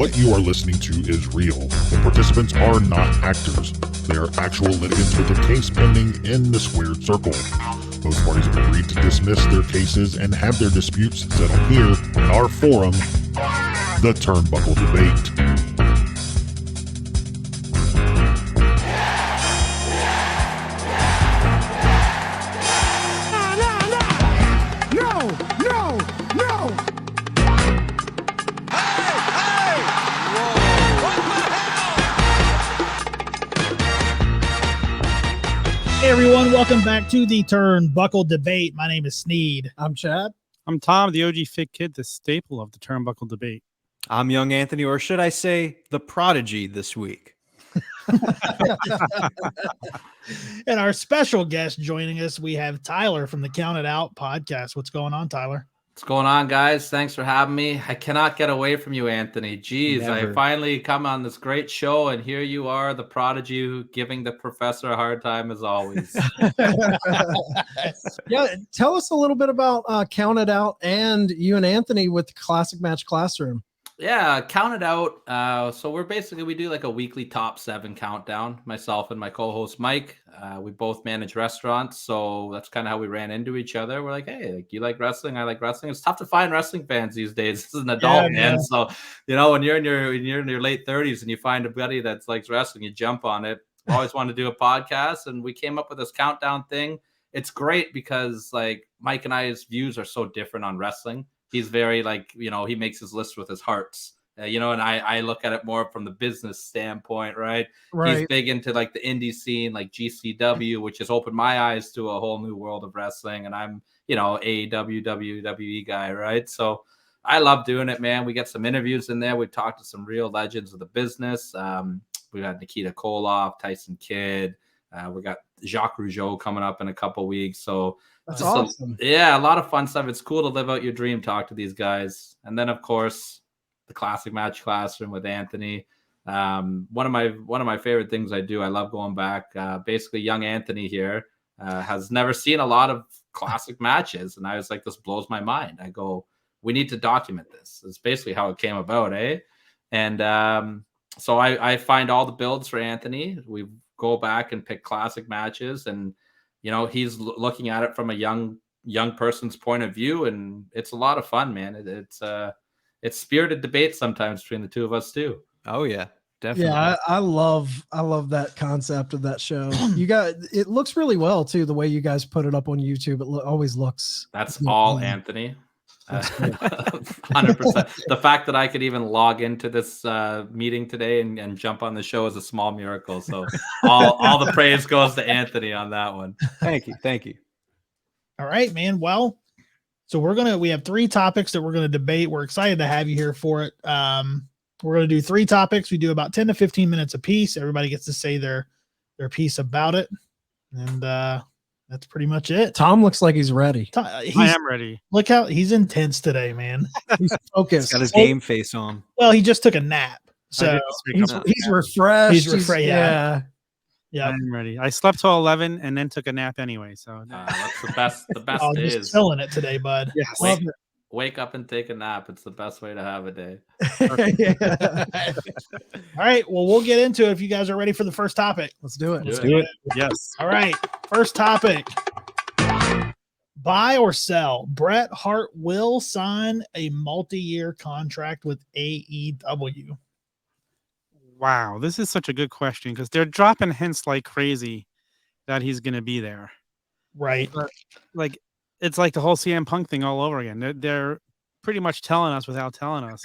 What you are listening to is real. The participants are not actors. They are actual litigants with a case pending in the squared circle. Both parties have agreed to dismiss their cases and have their disputes settled here in our forum, the Turnbuckle Debate. Hey everyone, welcome back to the Turnbuckle Debate. My name is Sneed. I'm Chad. I'm Tom, the OG Fit Kid, the staple of the Turnbuckle Debate. I'm young Anthony, or should I say the prodigy this week. And our special guest joining us, we have Tyler from the Count It Out podcast. What's going on, Tyler? What's going on, guys? Thanks for having me. I cannot get away from you, Anthony. Jeez, Never. I finally come on this great show, and here you are, the prodigy, giving the professor a hard time as always. Yeah, tell us a little bit about Count It Out and you and Anthony with the Classic Match Classroom. Yeah, Count It Out. So we do like a weekly top 7 countdown. Myself and my co-host Mike. We both manage restaurants, so that's kind of how we ran into each other. We're like, hey, like, you like wrestling? I like wrestling. It's tough to find wrestling fans these days. This is an adult man, so when you're in your late 30s and you find a buddy that likes wrestling, you jump on it. I always wanted to do a podcast, and we came up with this countdown thing. It's great because like Mike and I's views are so different on wrestling. He's very he makes his list with his hearts, and I look at it more from the business standpoint, right? He's big into like the indie scene, like GCW, which has opened my eyes to a whole new world of wrestling. And I'm, AEW, WWE guy, right? So I love doing it, man. We get some interviews in there. We talked to some real legends of the business. We got Nikita Koloff, Tyson Kidd. We got Jacques Rougeau coming up in a couple weeks. So that's awesome. A lot of fun stuff. It's cool to live out your dream, talk to these guys. And then, of course, the Classic Match Classroom with Anthony. One of my favorite things I do. I love going back. Basically, young Anthony here has never seen a lot of classic matches. And I was like, this blows my mind. I go, we need to document this. It's basically how it came about, eh? And so I find all the builds for Anthony. We go back and pick classic matches, and he's looking at it from a young person's point of view, and it's a lot of fun, man. It's spirited debate sometimes between the two of us too. Oh yeah, definitely. Yeah, I love that concept of that show. It looks really well too, the way you guys put it up on YouTube. It always looks. That's all Anthony. 100%. The fact that I could even log into this meeting today and jump on the show is a small miracle. So all the praise goes to Anthony on that one. Thank you. All right, man. Well, so we have 3 topics that we're going to debate. We're excited to have you here for it. We're going to do 3 topics. We do about 10 to 15 minutes a piece. Everybody gets to say their piece about it. And that's pretty much it. Tom looks like he's ready. I am ready. Look how he's intense today, man. He's focused. He's got his game face on. Well, he just took a nap. So he's refreshed. He's refreshed. Yeah. I'm ready. I slept till 11 and then took a nap anyway. So that's the best. The best oh, is just killing it today, bud. Yes. Wake up and take a nap. It's the best way to have a day. All right. Well, we'll get into it if you guys are ready for the first topic. Let's do it. Let's do it. Yes. All right. First topic. Buy or sell. Bret Hart will sign a multi-year contract with AEW. Wow. This is such a good question because they're dropping hints like crazy that he's going to be there. Right. But, it's like the whole CM Punk thing all over again. They're pretty much telling us without telling us.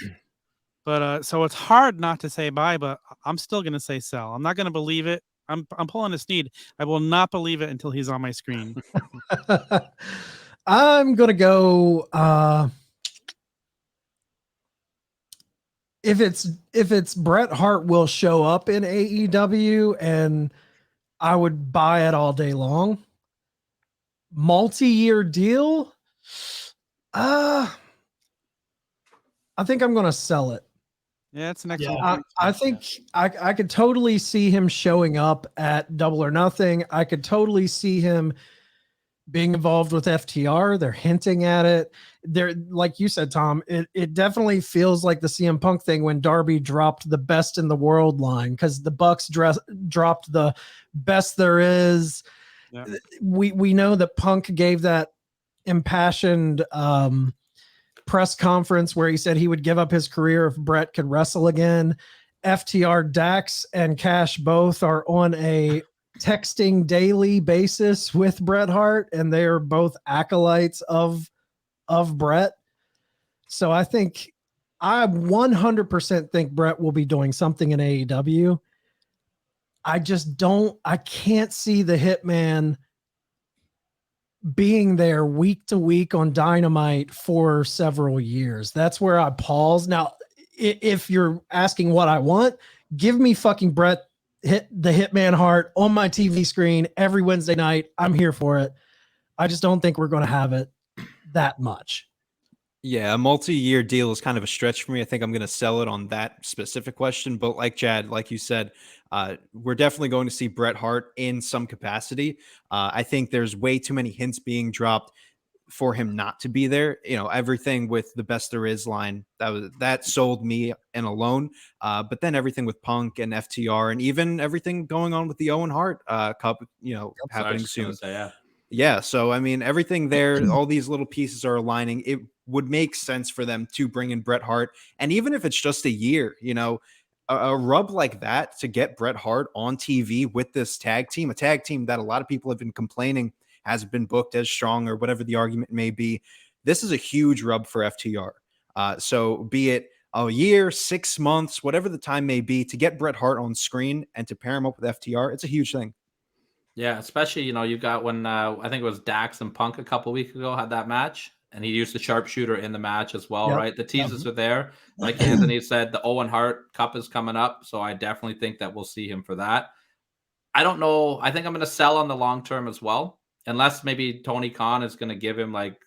But so it's hard not to say buy, but I'm still going to say sell. I'm not going to believe it. I'm pulling a Sneed. I will not believe it until he's on my screen. I'm going to go if it's Bret Hart will show up in AEW, and I would buy it all day long. Multi-year deal. I think I'm going to sell it. Yeah, it's an excellent. I think I could totally see him showing up at Double or Nothing. I could totally see him being involved with FTR. They're hinting at it. They're, like you said, Tom, it definitely feels like the CM Punk thing when Darby dropped the best in the world line, because the Bucks dropped the best there is. Yeah. We know that Punk gave that impassioned press conference where he said he would give up his career if Bret could wrestle again. FTR, Dax, and Cash both are on a texting daily basis with Bret Hart, and they are both acolytes of Bret. So I 100% think Bret will be doing something in AEW. I can't see the Hitman being there week to week on Dynamite for several years. That's where I pause. Now, if you're asking what I want, give me fucking Bret the Hitman Hart on my TV screen every Wednesday night. I'm here for it. I just don't think we're going to have it that much. Yeah, a multi-year deal is kind of a stretch for me. I think I'm going to sell it on that specific question. But like Chad, like you said, we're definitely going to see Bret Hart in some capacity. I think there's way too many hints being dropped for him not to be there. Everything with the best there is line, that sold me in alone. But then everything with Punk and FTR, and even everything going on with the Owen Hart Cup, happening soon. Yeah. So, I mean, everything there, all these little pieces are aligning. It would make sense for them to bring in Bret Hart. And even if it's just a year, a rub like that to get Bret Hart on TV with this tag team, a tag team that a lot of people have been complaining hasn't been booked as strong or whatever the argument may be. This is a huge rub for FTR. So be it a year, 6 months, whatever the time may be, to get Bret Hart on screen and to pair him up with FTR, it's a huge thing. Yeah, especially, you got when I think it was Dax and Punk a couple weeks ago had that match, and he used the sharpshooter in the match as well, right? The teasers are there. Like Anthony said, the Owen Hart Cup is coming up, so I definitely think that we'll see him for that. I don't know. I think I'm going to sell on the long term as well, unless maybe Tony Khan is going to give him like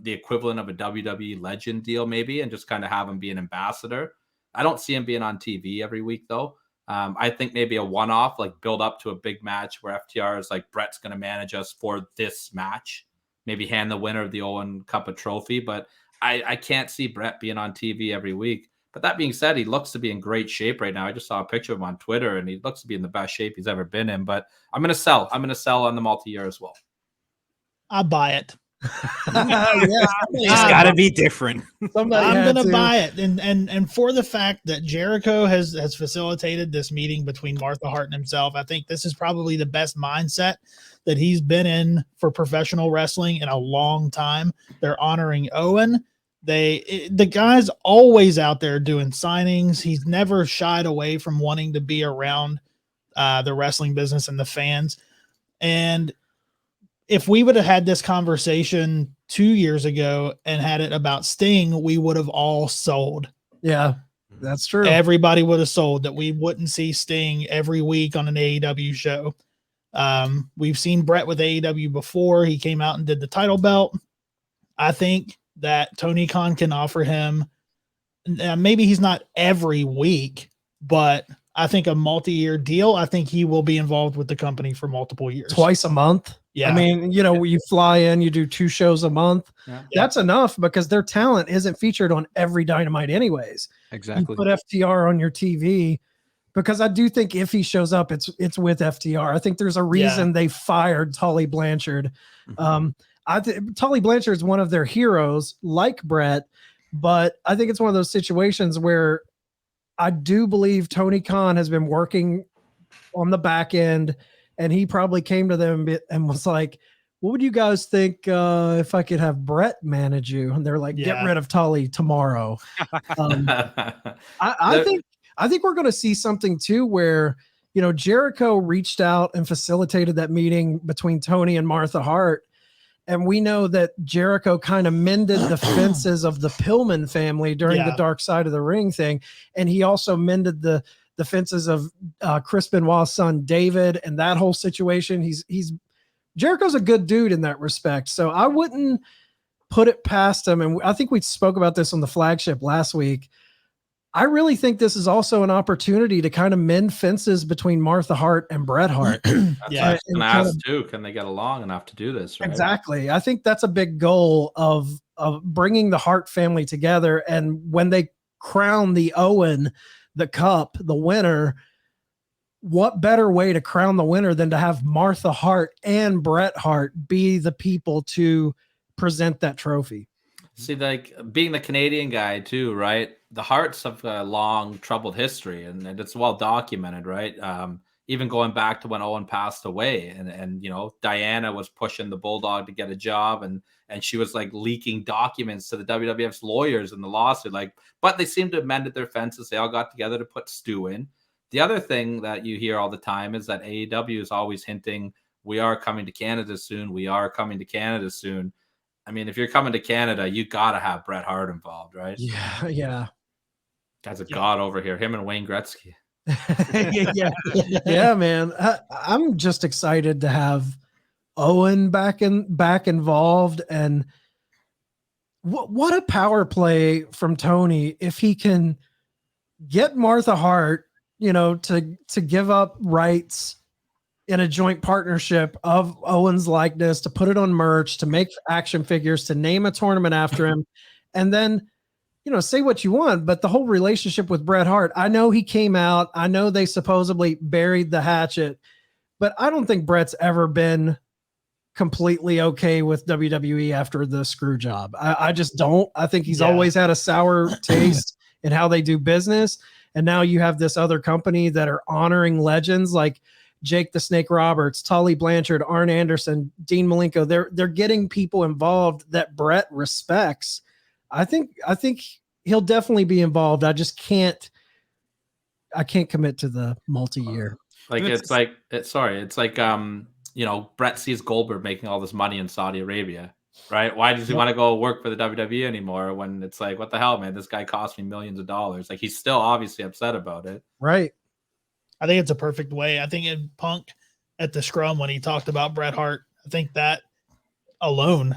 the equivalent of a WWE legend deal maybe, and just kind of have him be an ambassador. I don't see him being on TV every week though. I think maybe a one-off, like build up to a big match where FTR is like, Bret's going to manage us for this match, maybe hand the winner of the Owen Cup a trophy. But I can't see Bret being on TV every week. But that being said, he looks to be in great shape right now. I just saw a picture of him on Twitter, and he looks to be in the best shape he's ever been in. But I'm going to sell. I'm going to sell on the multi-year as well. I'll buy it. It's got to be different. I'm going to buy it. And for the fact that Jericho has facilitated this meeting between Martha Hart and himself, I think this is probably the best mindset that he's been in for professional wrestling in a long time. They're honoring Owen. The guy's always out there doing signings. He's never shied away from wanting to be around the wrestling business and the fans. And if we would have had this conversation 2 years ago and had it about Sting, we would have all sold. Yeah, that's true. Everybody would have sold that we wouldn't see Sting every week on an AEW show. We've seen Bret with AEW before. He came out and did the title belt. I think that Tony Khan can offer him, maybe he's not every week, but I think a multi-year deal. I think he will be involved with the company for multiple years. Twice a month. Yeah. I mean, you fly in, you do 2 shows a month. Yeah. That's enough because their talent isn't featured on every Dynamite anyways. Exactly. You put FTR on your TV because I do think if he shows up, it's with FTR. I think there's a reason they fired Tully Blanchard. Tully Blanchard is one of their heroes like Bret, but I think it's one of those situations where I do believe Tony Khan has been working on the back end, and he probably came to them and was like, what would you guys think if I could have Bret manage you? And they're like, get rid of Tully tomorrow. I think we're going to see something too where, Jericho reached out and facilitated that meeting between Tony and Martha Hart. And we know that Jericho kind of mended the fences of the Pillman family during the Dark Side of the Ring thing. And he also mended the fences of Chris Benoit's son, David, and that whole situation. Jericho's a good dude in that respect. So I wouldn't put it past him. And I think we spoke about this on the flagship last week. I really think this is also an opportunity to kind of mend fences between Martha Hart and Bret Hart. That's what I was And going to kind ask too. Can they get along enough to do this? Right? Exactly. I think that's a big goal of bringing the Hart family together. And when they crown the Owen, the cup, the winner, what better way to crown the winner than to have Martha Hart and Bret Hart be the people to present that trophy? See, like being the Canadian guy too, right? The Harts have a long troubled history, and it's well documented, right? Even going back to when Owen passed away, and you know, Diana was pushing the Bulldog to get a job, and she was like leaking documents to the WWF's lawyers in the lawsuit. Like, but they seem to have mended their fences. They all got together to put Stu in. The other thing that you hear all the time is that AEW is always hinting, "We are coming to Canada soon. We are coming to Canada soon." I mean, if you're coming to Canada, you got to have Bret Hart involved, right? Yeah. Yeah. Guy's a god over here. Him and Wayne Gretzky. Yeah, man. I'm just excited to have Owen back involved. And what a power play from Tony if he can get Martha Hart, you know, to give up rights in a joint partnership of Owen's likeness, to put it on merch, to make action figures, to name a tournament after him. And then, you know, say what you want, but the whole relationship with Bret Hart, I know he came out, I know they supposedly buried the hatchet, but I don't think Bret's ever been completely okay with WWE after the screw job. I just don't. I think he's always had a sour taste in how they do business. And now you have this other company that are honoring legends like Jake the Snake Roberts, Tully Blanchard, Arn Anderson, Dean Malenko. They're getting people involved that Bret respects. I think he'll definitely be involved. I can't commit to the multi-year. It's like you know, Bret sees Goldberg making all this money in Saudi Arabia, right? Why does he want to go work for the WWE anymore when it's like, what the hell, man? This guy cost me millions of dollars. Like, he's still obviously upset about it. Right. I think it's a perfect way. I think in Punk at the scrum when he talked about Bret Hart, I think that alone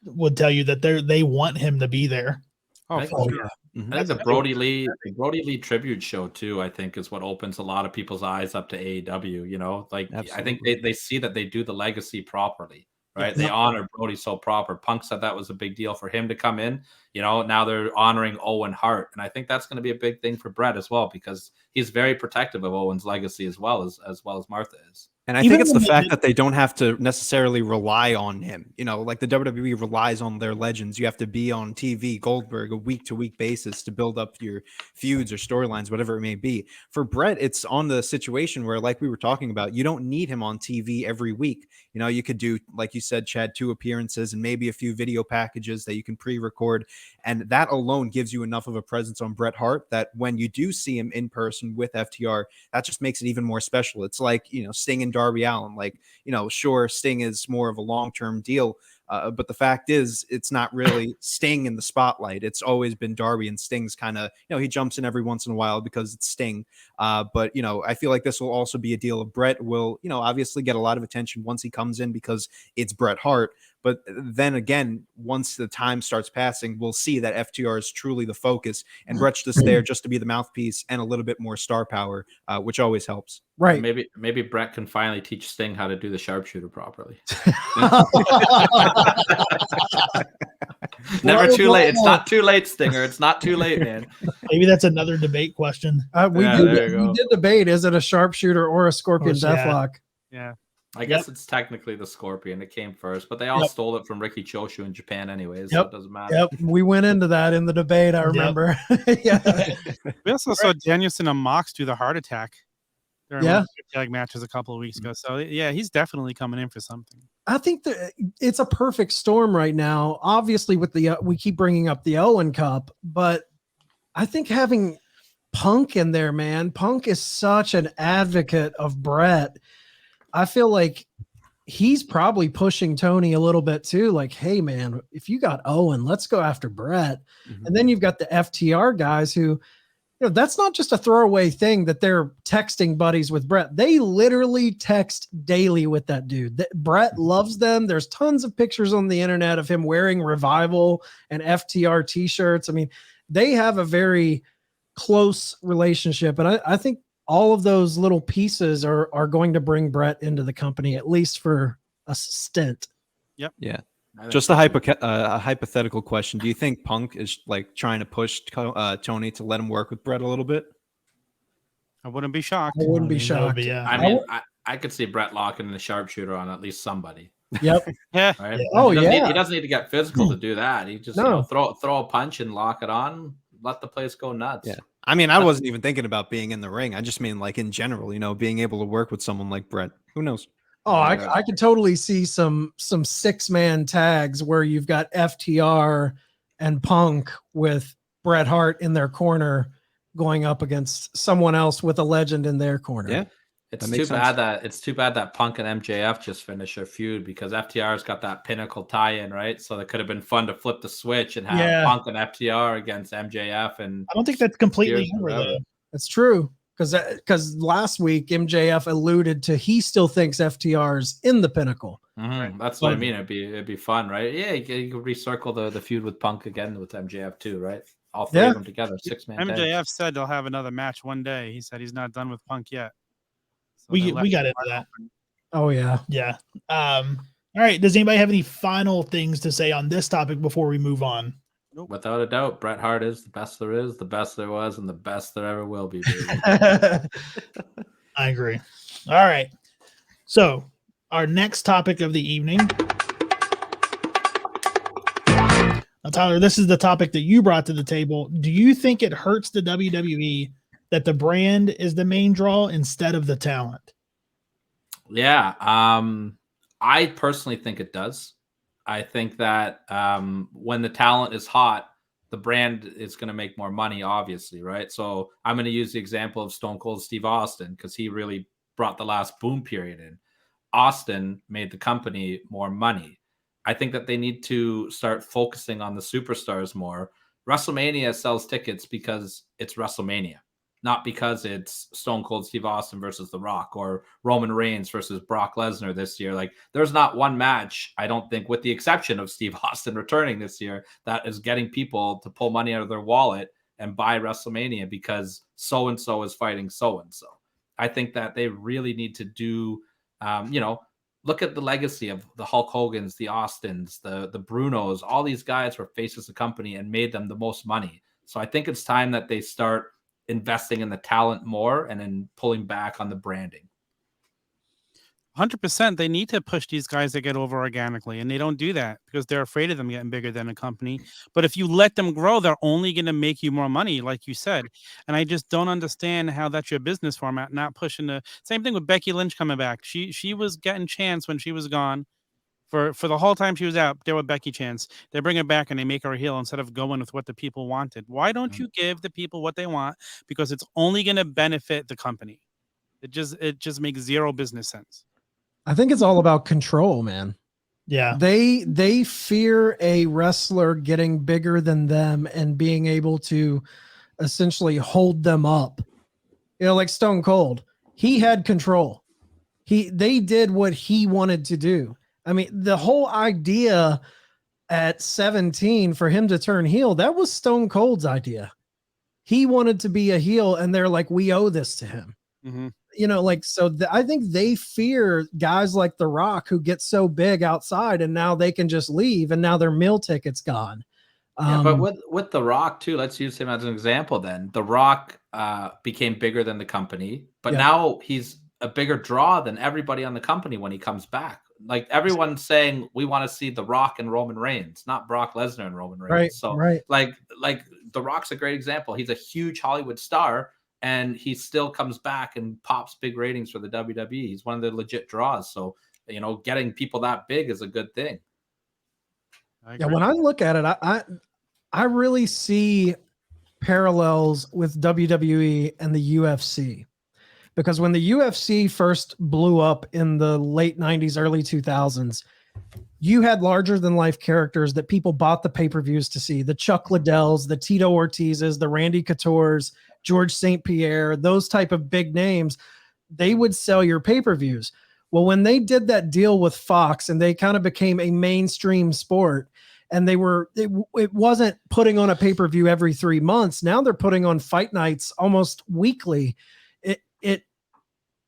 would tell you that they want him to be there. I think the Brody Lee tribute show too, I think, is what opens a lot of people's eyes up to AEW. You know, like absolutely. I think they see that they do the legacy properly, right? They honor Brody so proper. Punk said that was a big deal for him to come in. You know, now they're honoring Owen Hart, and I think that's going to be a big thing for Bret as well, because he's very protective of Owen's legacy as well as Martha is. And I think it's the fact that they don't have to necessarily rely on him. You know, like the WWE relies on their legends. You have to be on TV, Goldberg, a week-to-week basis to build up your feuds or storylines, whatever it may be. For Bret, it's on the situation where, like we were talking about, you don't need him on TV every week. You know, you could do, like you said, Chad, 2 appearances and maybe a few video packages that you can pre-record. And that alone gives you enough of a presence on Bret Hart that when you do see him in person with FTR, that just makes it even more special. It's like, you know, Sting and Darby Allin. Like, you know, sure, Sting is more of a long-term deal, but the fact is, it's not really Sting in the spotlight. It's always been Darby, and Sting's kind of, you know, he jumps in every once in a while because it's Sting. But, you know, I feel like this will also be a deal of Bret will, you know, obviously get a lot of attention once he comes in because it's Bret Hart. But then again, once the time starts passing, we'll see that FTR is truly the focus, and Bret's just there just to be the mouthpiece and a little bit more star power, which always helps. Right. Maybe Bret can finally teach Sting how to do the sharpshooter properly. Never too late. It's not too late, Stinger. It's not too late, man. Maybe that's another debate question. We did debate, is it a sharpshooter or a scorpion deathlock? Yeah. I guess it's technically the Scorpion. It came first, but they all stole it from Ricky Choshu in Japan anyways, so it doesn't matter. Yep, we went into that in the debate, I remember. Yeah. We also saw Danielson and Mox do the heart attack during one of the tag matches a couple of weeks ago. So, yeah, he's definitely coming in for something. I think that it's a perfect storm right now. Obviously, with the we keep bringing up the Owen Cup, but I think having Punk in there, man, Punk is such an advocate of Bret. I feel like he's probably pushing Tony a little bit too. Like, hey, man, if you got Owen, let's go after Bret. Mm-hmm. And then you've got the FTR guys who, you know, that's not just a throwaway thing that they're texting buddies with Bret. They literally text daily with that dude. Bret loves them. There's tons of pictures on the internet of him wearing Revival and FTR t-shirts. I mean, they have a very close relationship. And I think all of those little pieces are going to bring Bret into the company, at least for a stint. Yeah. I think Just a hypothetical question. Do you think Punk is like trying to push Tony to let him work with Bret a little bit? I wouldn't be shocked. I wouldn't be That would shocked. be, yeah. I mean, I could see Bret locking the sharpshooter on at least somebody. Yep. Yeah. Right? Yeah. Oh, he doesn't yeah. Need, he doesn't need to get physical to do that. He just No. throw a punch and lock it on. Let the place go nuts. Yeah. I mean, I wasn't even thinking about being in the ring. I just mean like in general, being able to work with someone like Bret. Who knows? Oh, I could totally see some 6-man tags where you've got FTR and Punk with Bret Hart in their corner going up against someone else with a legend in their corner. Yeah. It's That too makes bad sense. that Punk and MJF just finished their feud because FTR's got that Pinnacle tie-in, right? So it could have been fun to flip the switch and have Yeah. Punk and FTR against MJF. And I don't think that's completely Years over forever. though. That's true. Because last week MJF alluded to he still thinks FTR's in the Pinnacle. that's what I mean. It'd be fun, right? Yeah, you could recircle the feud with Punk again with MJF too, right? All three of them together, 6-man tag. MJF said they'll have another match one day. He said he's not done with Punk yet. So We they left got it into wide that. open. Oh yeah. Yeah. All right. Does anybody have any final things to say on this topic before we move on? Without a doubt, Bret Hart is the best there is, the best there was, and the best there ever will be. Baby. I agree. All right. So, our next topic of the evening. Now, Tyler, this is the topic that you brought to the table. Do you think it hurts the WWE that the brand is the main draw instead of the talent? Yeah, I personally think it does. I think that when the talent is hot, the brand is going to make more money, obviously, right? So I'm going to use the example of Stone Cold Steve Austin because he really brought the last boom period in. Austin made the company more money. I think that they need to start focusing on the superstars more. WrestleMania sells tickets because it's WrestleMania, not because it's Stone Cold Steve Austin versus The Rock or Roman Reigns versus Brock Lesnar this year. Like, there's not one match, I don't think, with the exception of Steve Austin returning this year, that is getting people to pull money out of their wallet and buy WrestleMania because so-and-so is fighting so-and-so. I think that they really need to do, look at the legacy of the Hulk Hogans, the Austins, the Brunos. All these guys were faces of the company and made them the most money. So I think it's time that they start investing in the talent more and then pulling back on the branding. 100%. They need to push these guys to get over organically, and they don't do that because they're afraid of them getting bigger than a company. But if you let them grow, they're only going to make you more money, like you said. And I just don't understand how that's your business format, not pushing the same thing with Becky Lynch coming back. She was getting chance when she was gone. For the whole time she was out, there with Becky Chance. They bring her back and they make her a heel instead of going with what the people wanted. Why don't you give the people what they want? Because it's only going to benefit the company. It just makes zero business sense. I think it's all about control, man. Yeah. They fear a wrestler getting bigger than them and being able to essentially hold them up. Like Stone Cold. He had control. They did what he wanted to do. I mean, the whole idea at 17 for him to turn heel, that was Stone Cold's idea. He wanted to be a heel, and they're like, we owe this to him. Mm-hmm. I think they fear guys like The Rock who get so big outside, and now they can just leave, and now their meal ticket's gone. But with The Rock too, let's use him as an example. Then The Rock became bigger than the company, but now he's a bigger draw than everybody on the company when he comes back. Like, everyone's saying we want to see The Rock and Roman Reigns, not Brock Lesnar and Roman Reigns. Right, so right. like The Rock's a great example. He's a huge Hollywood star, and he still comes back and pops big ratings for the WWE. He's one of the legit draws. So, getting people that big is a good thing. Yeah, when I look at it, I really see parallels with WWE and the UFC. Because when the UFC first blew up in the late 90s, early 2000s, you had larger than life characters that people bought the pay-per-views to see. The Chuck Liddells, the Tito Ortizes, the Randy Couture's, George St. Pierre, those type of big names, they would sell your pay-per-views. Well, when they did that deal with Fox and they kind of became a mainstream sport, and it wasn't putting on a pay-per-view every 3 months. Now they're putting on fight nights almost weekly.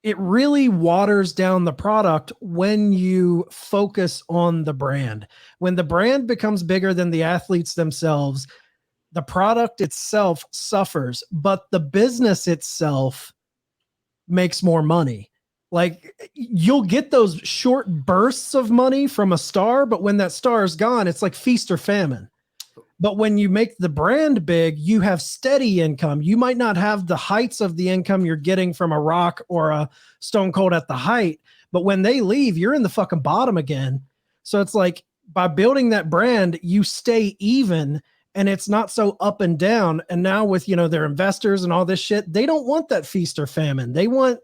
It really waters down the product when you focus on the brand. When the brand becomes bigger than the athletes themselves, the product itself suffers, but the business itself makes more money. Like, you'll get those short bursts of money from a star, but when that star is gone, it's like feast or famine. But when you make the brand big, you have steady income. You might not have the heights of the income you're getting from a Rock or a Stone Cold at the height, but when they leave, you're in the fucking bottom again. So it's like, by building that brand, you stay even, and it's not so up and down. And now with, their investors and all this shit, they don't want that feast or famine. They want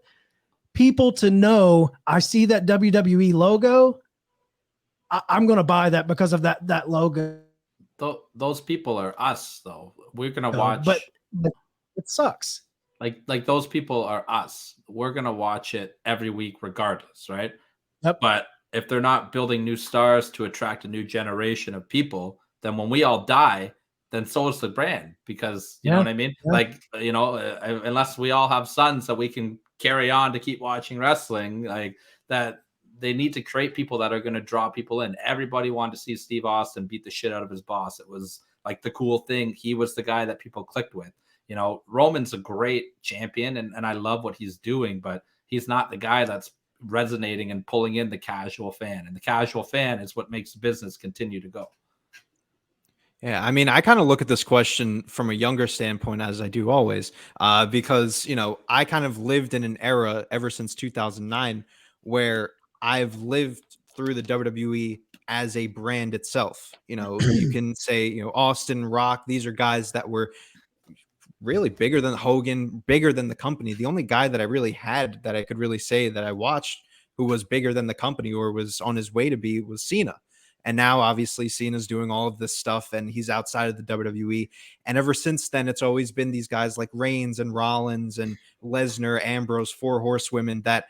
people to know, I see that WWE logo, I'm going to buy that because of that logo. Those people are us, though. We're gonna watch, but it sucks. Like those people are us. We're gonna watch it every week, regardless, right? Yep. But if they're not building new stars to attract a new generation of people, then when we all die, then so is the brand. Because you know what I mean? Yeah. Like, unless we all have sons that we can carry on to keep watching wrestling, like that. They need to create people that are going to draw people in. Everybody wanted to see Steve Austin beat the shit out of his boss. It was like the cool thing. He was the guy that people clicked with. Roman's a great champion, and I love what he's doing, but he's not the guy that's resonating and pulling in the casual fan. And the casual fan is what makes business continue to go. Yeah, I mean, I kind of look at this question from a younger standpoint, as I do always, because, I kind of lived in an era ever since 2009 where I've lived through the WWE as a brand itself. You can say, Austin, Rock, these are guys that were really bigger than Hogan, bigger than the company. The only guy that I really had that I could really say that I watched who was bigger than the company or was on his way to be was Cena. And now obviously Cena's doing all of this stuff and he's outside of the WWE. And ever since then, it's always been these guys like Reigns and Rollins and Lesnar, Ambrose, 4 horsewomen that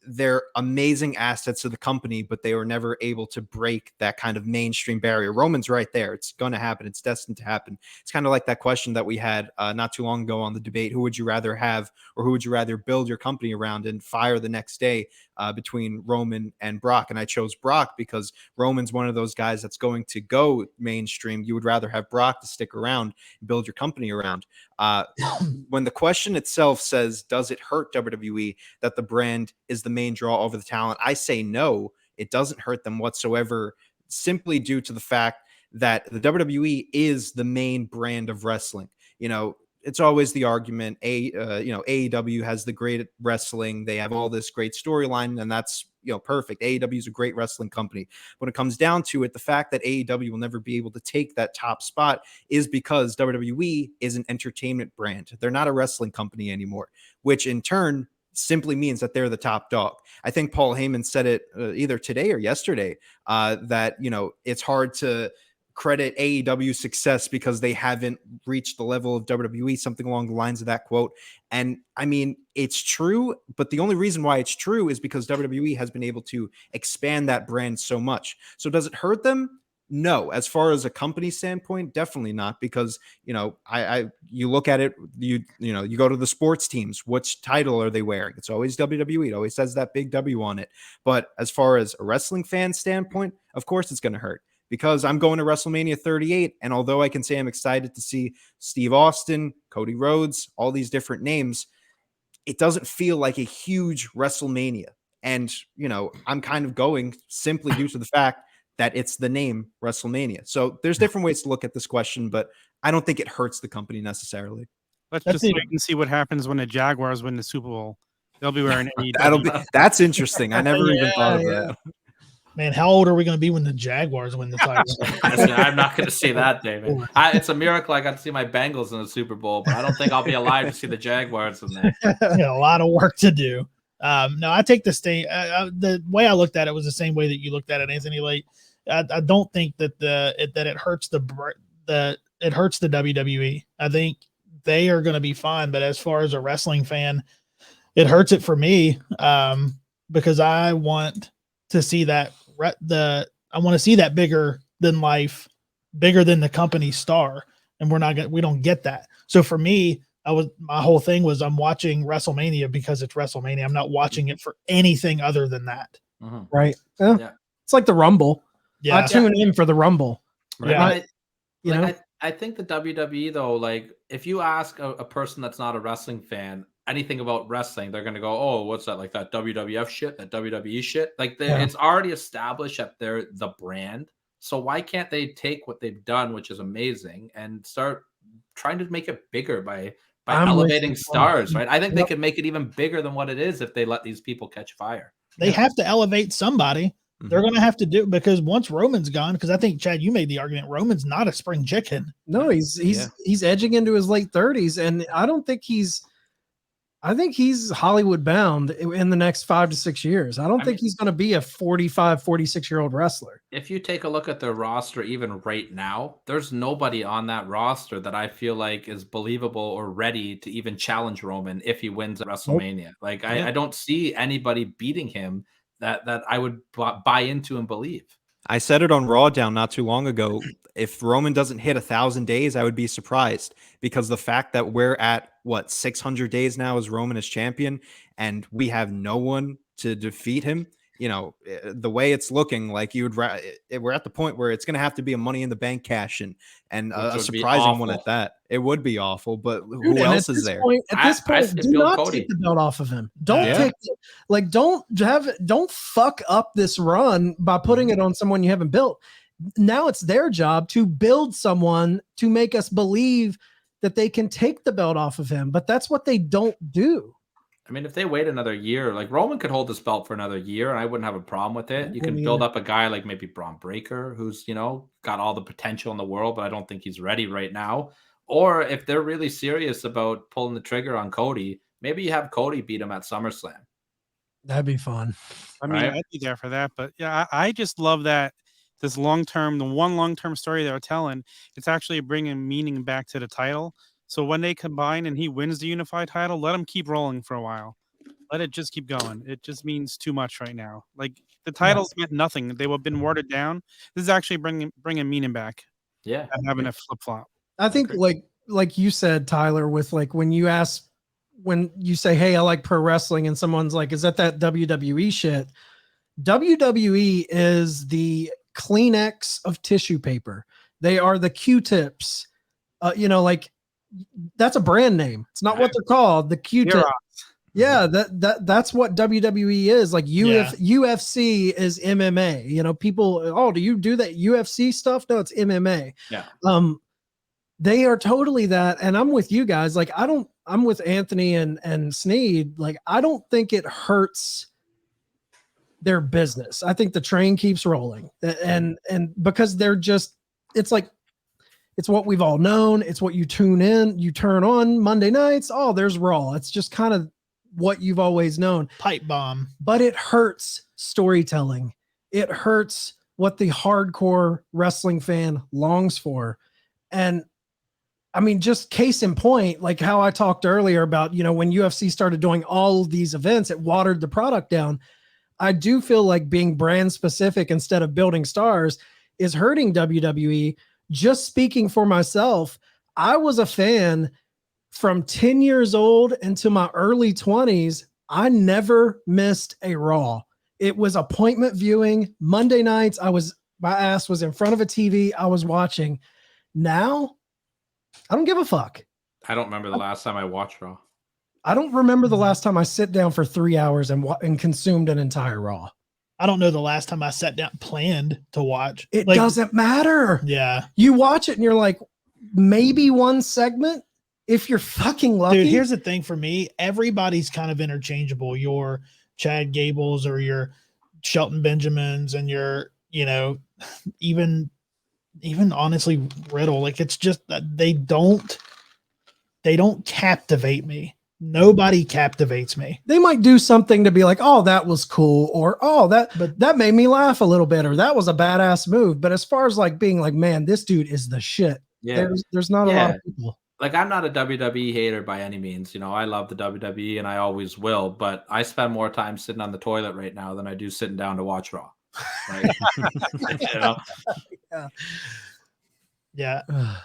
they're amazing assets of the company, but they were never able to break that kind of mainstream barrier. Roman's right there. It's going to happen. It's destined to happen. It's kind of like that question that we had not too long ago on the debate. Who would you rather have, or who would you rather build your company around and fire the next day between Roman and Brock? And I chose Brock because Roman's one of those guys that's going to go mainstream. You would rather have Brock to stick around and build your company around. When the question itself says, does it hurt WWE that the brand is the main draw over the talent? I say no, it doesn't hurt them whatsoever, simply due to the fact that the WWE is the main brand of wrestling. It's always the argument, AEW has the great wrestling. They have all this great storyline, and that's perfect. AEW is a great wrestling company. When it comes down to it, the fact that AEW will never be able to take that top spot is because WWE is an entertainment brand. They're not a wrestling company anymore, which in turn simply means that they're the top dog. I think Paul Heyman said it either today or yesterday that, it's hard to credit AEW's success because they haven't reached the level of WWE, something along the lines of that quote. And I mean, it's true, but the only reason why it's true is because WWE has been able to expand that brand so much. So does it hurt them? No. As far as a company standpoint, definitely not, because, you look at it, you go to the sports teams, which title are they wearing? It's always WWE. It always says that big W on it. But as far as a wrestling fan standpoint, of course it's going to hurt. Because I'm going to WrestleMania 38, and although I can say I'm excited to see Steve Austin, Cody Rhodes, all these different names, it doesn't feel like a huge WrestleMania. And, I'm kind of going simply due to the fact that it's the name WrestleMania. So there's different ways to look at this question, but I don't think it hurts the company necessarily. Let's just wait and see what happens when the Jaguars win the Super Bowl. They'll be wearing AEW. That's interesting. I never even thought of that. Man, how old are we going to be when the Jaguars win the title? I'm not going to see that, David. It's a miracle I got to see my Bengals in the Super Bowl, but I don't think I'll be alive to see the Jaguars in there. A lot of work to do. No, I take the way I looked at it was the same way that you looked at it, Anthony. Like, I don't think that it hurts it hurts the WWE. I think they are going to be fine, but as far as a wrestling fan, it hurts it for me because I want to see that bigger than life bigger than the company star, and we don't get that. So for me, my whole thing was I'm watching WrestleMania because it's WrestleMania. I'm not watching it for anything other than that. Right. Yeah. It's like the Rumble. Yeah. I tune in for the Rumble. Right. Yeah. I think the WWE though, like if you ask a person that's not a wrestling fan anything about wrestling, they're gonna go, "Oh, what's that? Like that WWF shit, that WWE shit?" Like it's already established that they're the brand. So why can't they take what they've done, which is amazing, and start trying to make it bigger by elevating stars? Right? I think they could make it even bigger than what it is if they let these people catch fire. They have to elevate somebody. They're going to have to do, because once Roman's gone, because I think, Chad, you made the argument, Roman's not a spring chicken. No, he's edging into his late 30s, and I think he's Hollywood bound in the next 5 to 6 years. I don't think he's going to be a 45, 46-year-old wrestler. If you take a look at their roster, even right now, there's nobody on that roster that I feel like is believable or ready to even challenge Roman if he wins at WrestleMania. Nope. Like I don't see anybody beating him that I would buy into and believe. I said it on Raw down not too long ago. If Roman doesn't hit 1,000 days, I would be surprised, because the fact that we're at 600 days now as Roman as champion, and we have no one to defeat him. You know, the way it's looking, like we're at the point where it's going to have to be a Money in the Bank cash and a surprising one at that. It would be awful, but who else is there? At this point, do not take the belt off of him. Don't take it. Don't fuck up this run by putting it on someone you haven't built. Now it's their job to build someone to make us believe that they can take the belt off of him, but that's what they don't do. I mean, if they wait another year, like Roman could hold this belt for another year, and I wouldn't have a problem with it. You can build up a guy like maybe Braun Breaker, who's, got all the potential in the world, but I don't think he's ready right now. Or if they're really serious about pulling the trigger on Cody, maybe you have Cody beat him at SummerSlam. That'd be fun. I mean, I'd be there for that. But yeah, I just love that this the one long-term story they're telling, it's actually bringing meaning back to the title. So when they combine and he wins the unified title, let him keep rolling for a while. Let it just keep going. It just means too much right now. Like the titles meant nothing. They have been watered down. This is actually bringing meaning back. Yeah, having a flip flop. I think like you said, Tyler, with like when you say, "Hey, I like pro wrestling," and someone's like, "Is that WWE shit?" WWE is the Kleenex of tissue paper. They are the Q-tips. That's a brand name. It's not what they're called. The Q-tip. Yeah, that's what WWE is. Like UFC is MMA. People, do you do that UFC stuff? No, it's MMA. Yeah. They are totally that. And I'm with you guys. Like, I'm with Anthony and Sneed. Like, I don't think it hurts their business. I think the train keeps rolling. And because they're just, it's like, it's what we've all known. It's what you turn on Monday nights. Oh, there's Raw. It's just kind of what you've always known. Pipe bomb. But it hurts storytelling. It hurts what the hardcore wrestling fan longs for. And I mean, just case in point, like how I talked earlier about, when UFC started doing all these events, it watered the product down. I do feel like being brand specific instead of building stars is hurting WWE. Just speaking for myself, I was a fan from 10 years old into my early 20s. I never missed a Raw. It was appointment viewing. Monday nights, my ass was in front of a TV. I was watching. Now, I don't give a fuck. I don't remember the last time I watched Raw. I don't remember the last time I sit down for 3 hours and consumed an entire Raw. I don't know the last time I sat down planned to watch. It doesn't matter. Yeah. You watch it and you're like, maybe one segment if you're fucking lucky. Dude, here's the thing for me. Everybody's kind of interchangeable. Your Chad Gables or your Shelton Benjamins and your, even honestly Riddle. Like, it's just that they don't captivate me. Nobody captivates me. They might do something to be like, "Oh, that was cool," or "Oh, that made me laugh a little bit," or "That was a badass move." But as far as like being like, "Man, this dude is the shit," there's not a lot of people. Like, I'm not a WWE hater by any means. I love the WWE and I always will. But I spend more time sitting on the toilet right now than I do sitting down to watch Raw. Right? Yeah. Yeah. I, I, I, Yeah, I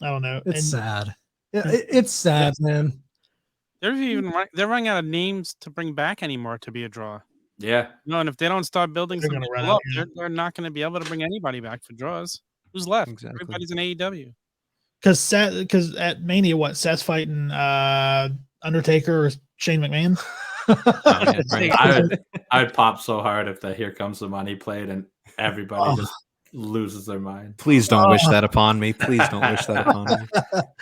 don't know. It's And sad. It's sad, man. They're running out of names to bring back anymore to be a draw. Yeah. No, and if they don't start building They're some gonna run people out, up, yeah. they're not going to be able to bring anybody back for draws. Who's left? Exactly. Everybody's in AEW. because at Mania, what Seth's fighting Undertaker or Shane McMahon? I'd pop so hard if the Here Comes the Money played and everybody just loses their mind. Please don't wish that upon me. Please don't wish that upon me.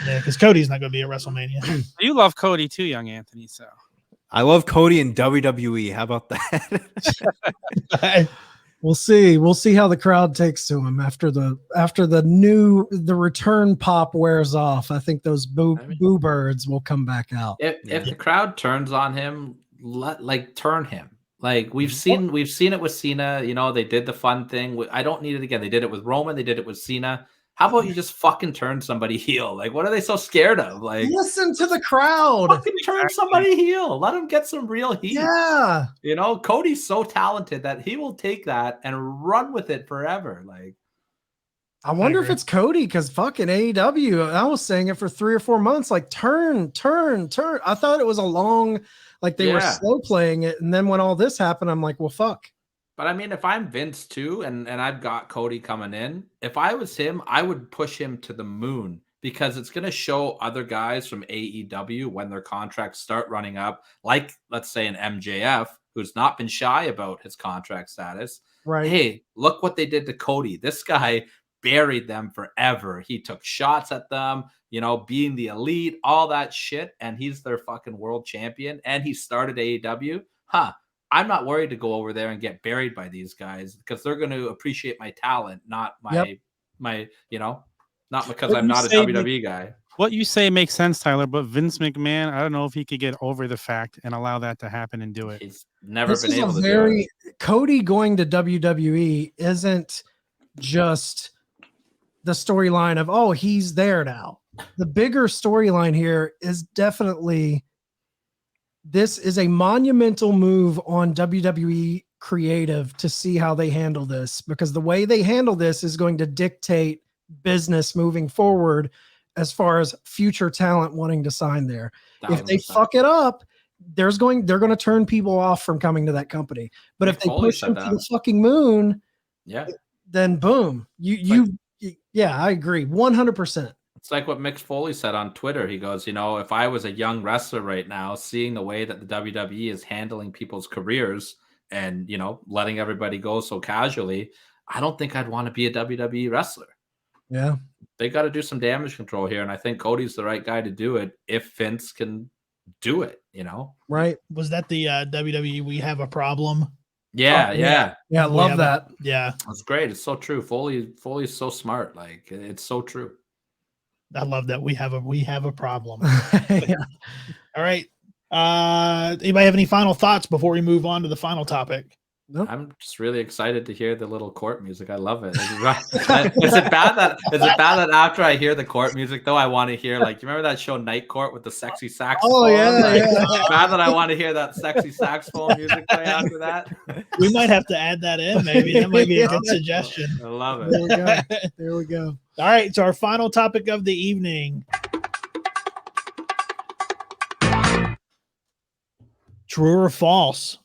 Yeah, because Cody's not going to be at WrestleMania. You love Cody too, young Anthony. So I love Cody in WWE. How about that? We'll see. We'll see how the crowd takes to him after the return pop wears off. I think those boo birds will come back out. If the crowd turns on him, turn him. Like we've seen it with Cena. You know, they did the fun thing. I don't need it again. They did it with Roman. They did it with Cena. How about you just fucking turn somebody heel? Like, what are they so scared of? Like, listen to the crowd. Fucking turn somebody heel. Let them get some real heat. Yeah. You know, Cody's so talented that he will take that and run with it forever. Like, I wonder if it's Cody, because fucking AEW, I was saying it for 3 or 4 months, like turn. I thought it was a long, like they were slow playing it. And then when all this happened, I'm like, well, fuck. But I mean, if I'm Vince too, and I've got Cody coming in, if I was him, I would push him to the moon, because it's going to show other guys from AEW when their contracts start running up, like let's say an MJF, who's not been shy about his contract status. Right. Hey, look what they did to Cody. This guy buried them forever. He took shots at them, you know, being the elite, all that shit. And he's their fucking world champion. And he started AEW. I'm not worried to go over there and get buried by these guys, because they're going to appreciate my talent, not my, you know, not because I'm not a WWE guy. What you say makes sense, Tyler, but Vince McMahon, I don't know if he could get over the fact and allow that to happen and do it. He's never been able to do it. Cody going to WWE isn't just the storyline of, oh, he's there now. The bigger storyline here is definitely, this is a monumental move on WWE creative to see how they handle this, because the way they handle this is going to dictate business moving forward as far as future talent wanting to sign there. 100%. If they fuck it up, they're going to turn people off from coming to that company. But if they push them to the fucking moon, then boom, I agree 100%. It's like what Mick Foley said on Twitter. He goes, you know, if I was a young wrestler right now, seeing the way that the WWE is handling people's careers and, you know, letting everybody go so casually, I don't think I'd want to be a WWE wrestler. Yeah. They got to do some damage control here. And I think Cody's the right guy to do it if Vince can do it, you know? Right. Was that the WWE We Have a Problem? Yeah. I love that. Yeah. That's great. It's so true. Foley's so smart. Like, it's so true. I love that we have a problem. Yeah. All right. Anybody have any final thoughts before we move on to the final topic? Nope. I'm just really excited to hear the little court music. I love it. Is it bad that after I hear the court music though, I want to hear, like, you remember that show Night Court with the sexy saxophone? Oh yeah, Bad that I want to hear that sexy saxophone music play after that. We might have to add that in. Maybe that might be a good suggestion. I love it. There we go. All right. So our final topic of the evening. True or false?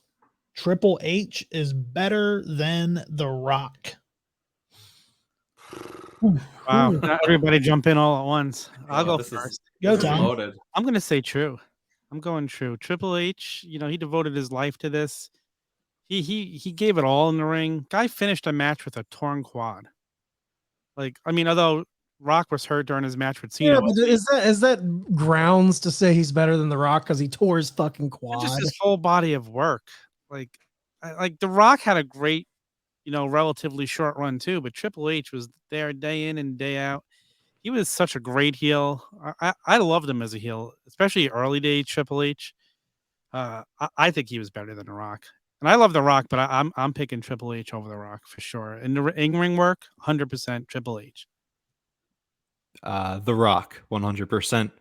Triple H is better than The Rock. Wow. Not everybody jump in all at once. I'll go first. Go, Tom. I'm going to say true. I'm going true. Triple H, you know, he devoted his life to this. He gave it all in the ring. Guy finished a match with a torn quad. Like, I mean, although Rock was hurt during his match with Cena. Yeah, but is that grounds to say he's better than The Rock because he tore his fucking quad? Just his whole body of work. Like The Rock had a great, you know, relatively short run too, but Triple H was there day in and day out. He was such a great heel. I loved him as a heel, especially early days Triple H. I think he was better than The Rock. And I love The Rock, but I'm picking Triple H over The Rock for sure. In the in-ring work, 100% Triple H. The Rock, 100%.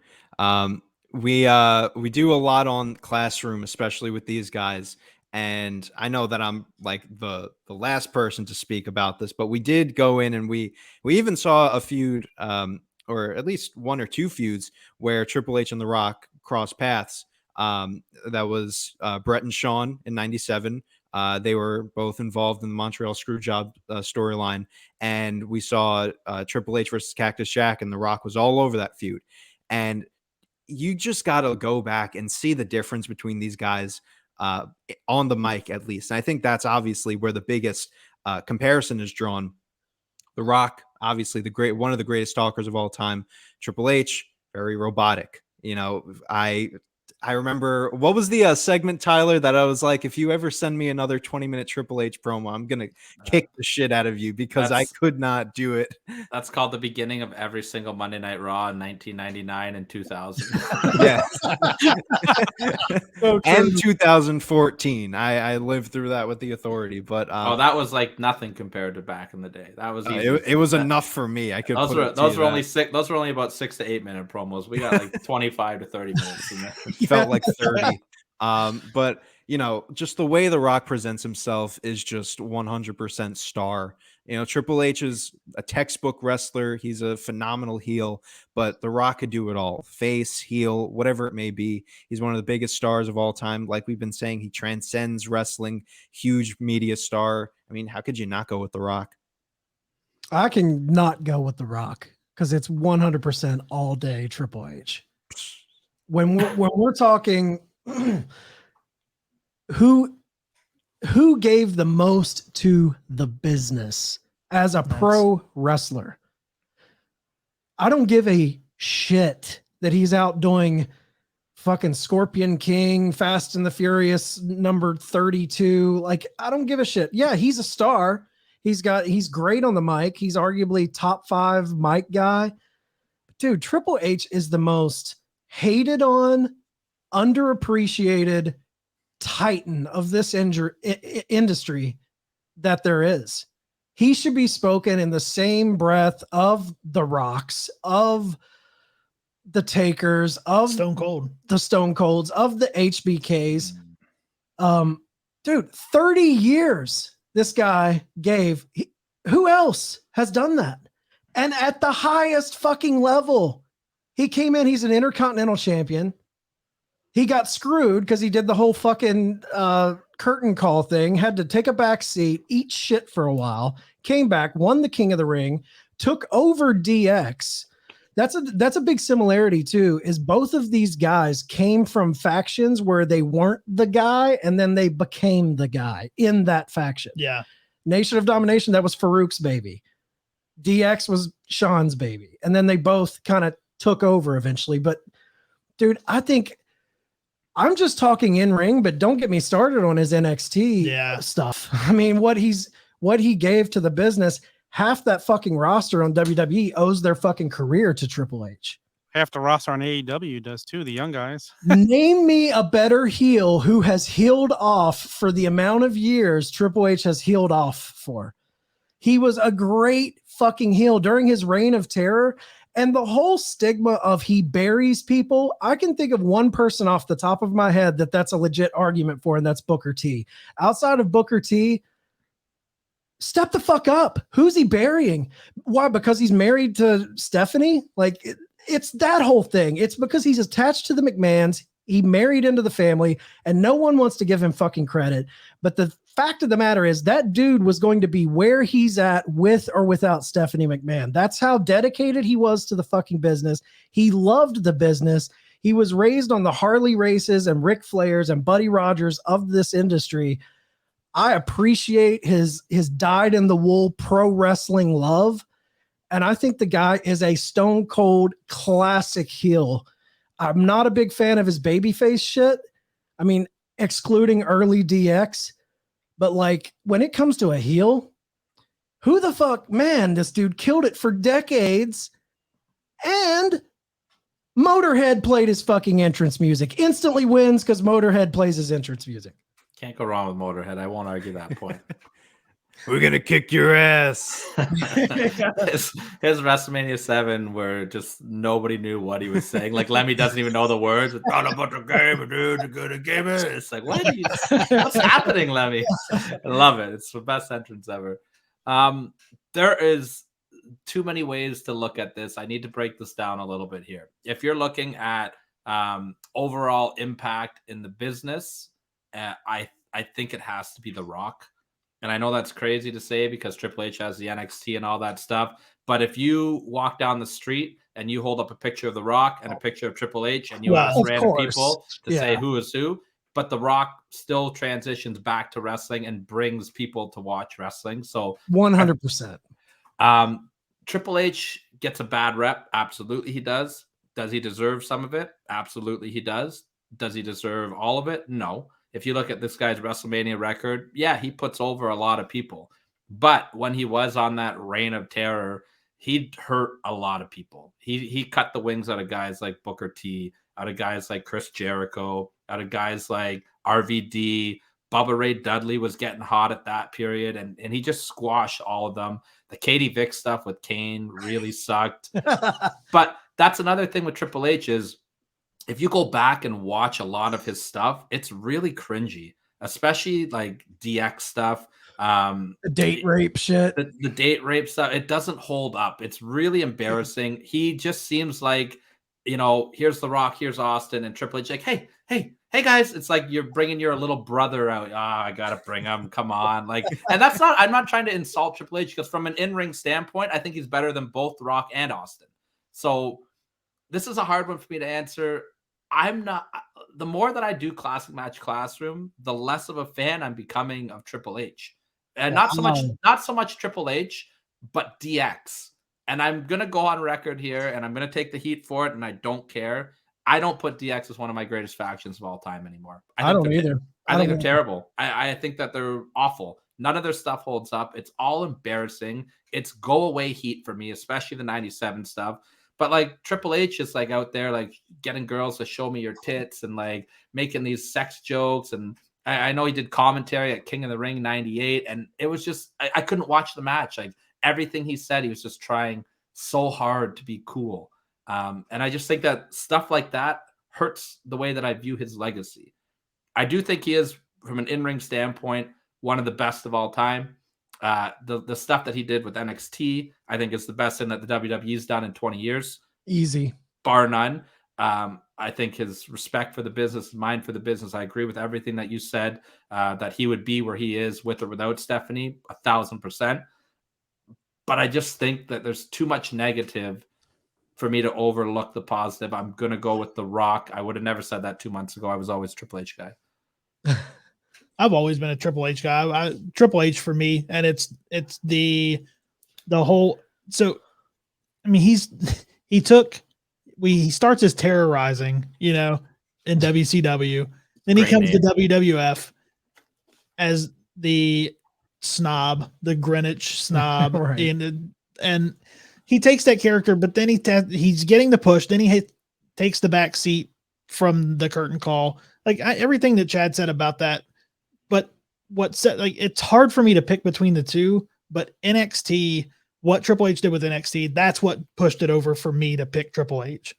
We do a lot on Classroom, especially with these guys. And I know that I'm like the last person to speak about this, but we did go in and we even saw a feud, or at least one or two feuds where Triple H and The Rock crossed paths. That was Bret and Shawn in '97. They were both involved in the Montreal Screwjob storyline, and we saw Triple H versus Cactus Jack, and The Rock was all over that feud. And you just got to go back and see the difference between these guys on the mic, at least. And I think that's obviously where the biggest comparison is drawn. The Rock, obviously one of the greatest talkers of all time. Triple H, very robotic. You know, I remember, what was the segment, Tyler, that I was like, if you ever send me another 20-minute Triple H promo, I'm going to kick the shit out of you, because I could not do it. That's called the beginning of every single Monday Night Raw in 1999 and 2000. Yes. And 2014. I lived through that with the Authority, but that was like nothing compared to back in the day. That was easy. It was enough for me. I could. Those were only about 6 to 8 minute promos. We got like 25 to 30 minutes in there. Felt like 30. But you know, just the way The Rock presents himself is just 100% star. You know, Triple H is a textbook wrestler. He's a phenomenal heel, but The Rock could do it all. Face, heel, whatever it may be. He's one of the biggest stars of all time. Like we've been saying, he transcends wrestling, huge media star. I mean, how could you not go with The Rock? I can not go with The Rock because it's 100% all day Triple H. When we're talking who gave the most to the business as a pro wrestler, I don't give a shit that he's out doing fucking Scorpion King, Fast and the Furious number 32. Like, I don't give a shit. Yeah, he's a star. He's great on the mic. He's arguably top 5 mic guy. Dude, Triple H is the most hated on, underappreciated titan of this industry that there is. He should be spoken in the same breath of the Rocks, of the Takers, of Stone Cold, the Stone Colds, of the HBKs. Dude, 30 years this guy gave. Who else has done that? And at the highest fucking level. He came in, he's an Intercontinental Champion. He got screwed because he did the whole fucking curtain call thing, had to take a back seat, eat shit for a while, came back, won the King of the Ring, took over DX. That's a big similarity too, is both of these guys came from factions where they weren't the guy and then they became the guy in that faction. Yeah. Nation of Domination, that was Farouk's baby. DX was Sean's baby. And then they both kind of took over eventually. But dude, I think I'm just talking in ring, but don't get me started on his NXT stuff. I mean, what he gave to the business, half that fucking roster on WWE owes their fucking career to Triple H. Half the roster on AEW does too, the young guys. Name me a better heel who has healed off for the amount of years Triple H has healed off for. He was a great fucking heel during his reign of terror. And the whole stigma of he buries people, I can think of one person off the top of my head that's a legit argument for, and that's Booker T. Outside of Booker T, step the fuck up. Who's he burying? Why? Because he's married to Stephanie? Like, it's that whole thing. It's because he's attached to the McMahons. He married into the family, and no one wants to give him fucking credit. But the fact of the matter is that dude was going to be where he's at with or without Stephanie McMahon. That's how dedicated he was to the fucking business. He loved the business. He was raised on the Harley races and Ric Flairs and Buddy Rogers of this industry. I appreciate his dyed-in-the-wool pro wrestling love, and I think the guy is a stone cold classic heel. I'm not a big fan of his babyface shit. I mean, excluding early DX. But like when it comes to a heel, who the fuck, man, this dude killed it for decades. And Motorhead played his fucking entrance music. Instantly wins because Motorhead plays his entrance music. Can't go wrong with Motorhead. I won't argue that point. We're gonna kick your ass. his WrestleMania 7 where just nobody knew what he was saying. Like Lemmy doesn't even know the words. It's not about the game, dude. You're gonna give it. It's like, what's happening, Lemmy? I love it. It's the best entrance ever. There is too many ways to look at this. I need to break this down a little bit here. If you're looking at overall impact in the business, I think it has to be The Rock. And I know that's crazy to say because Triple H has the NXT and all that stuff. But if you walk down the street and you hold up a picture of The Rock and a picture of Triple H and you ask random people to say who is who, but The Rock still transitions back to wrestling and brings people to watch wrestling. So 100%. Triple H gets a bad rep. Absolutely he does. Does he deserve some of it? Absolutely he does. Does he deserve all of it? No. If you look at this guy's WrestleMania record, yeah, he puts over a lot of people. But when he was on that reign of terror, he hurt a lot of people. He cut the wings out of guys like Booker T, out of guys like Chris Jericho, out of guys like RVD. Bubba Ray Dudley was getting hot at that period, and he just squashed all of them. The Katie Vick stuff with Kane really sucked. But that's another thing with Triple H is if you go back and watch a lot of his stuff, it's really cringy, especially like DX stuff. The date rape shit. The date rape stuff. It doesn't hold up. It's really embarrassing. He just seems like, here's The Rock, here's Austin, and Triple H like, hey guys, it's like you're bringing your little brother out. I gotta bring him. Come on, like, and that's not. I'm not trying to insult Triple H because from an in-ring standpoint, I think he's better than both The Rock and Austin. So this is a hard one for me to answer. I'm not. The more that I do Classic Match Classroom, the less of a fan I'm becoming of Triple H, and not so much Triple H, but DX. And I'm gonna go on record here, and I'm gonna take the heat for it, and I don't care. I don't put DX as one of my greatest factions of all time anymore. I don't either. I think they're terrible. I think that they're awful. None of their stuff holds up. It's all embarrassing. It's go away heat for me, especially the 97 stuff. But like Triple H is like out there like getting girls to show me your tits and like making these sex jokes. And I know he did commentary at King of the Ring 98. And it was just, I couldn't watch the match. Like everything he said, he was just trying so hard to be cool. And I just think that stuff like that hurts the way that I view his legacy. I do think he is, from an in-ring standpoint, one of the best of all time. The stuff that he did with NXT, I think is the best thing that the WWE's done in 20 years. Easy. Bar none. I think his respect for the business, mind for the business, I agree with everything that you said, that he would be where he is with or without Stephanie, 1,000%. But I just think that there's too much negative for me to overlook the positive. I'm going to go with The Rock. I would have never said that 2 months ago. I was always Triple H guy. I've always been a Triple H guy. Triple H for me, and it's the whole. So, I mean, he starts as terrorizing, in WCW. Then he comes to WWF as the snob, the Greenwich snob, right. and he takes that character, but then he's getting the push. Then he takes the back seat from the curtain call. Like everything that Chad said about that. But it's hard for me to pick between the two. But NXT, what Triple H did with NXT, that's what pushed it over for me to pick Triple H.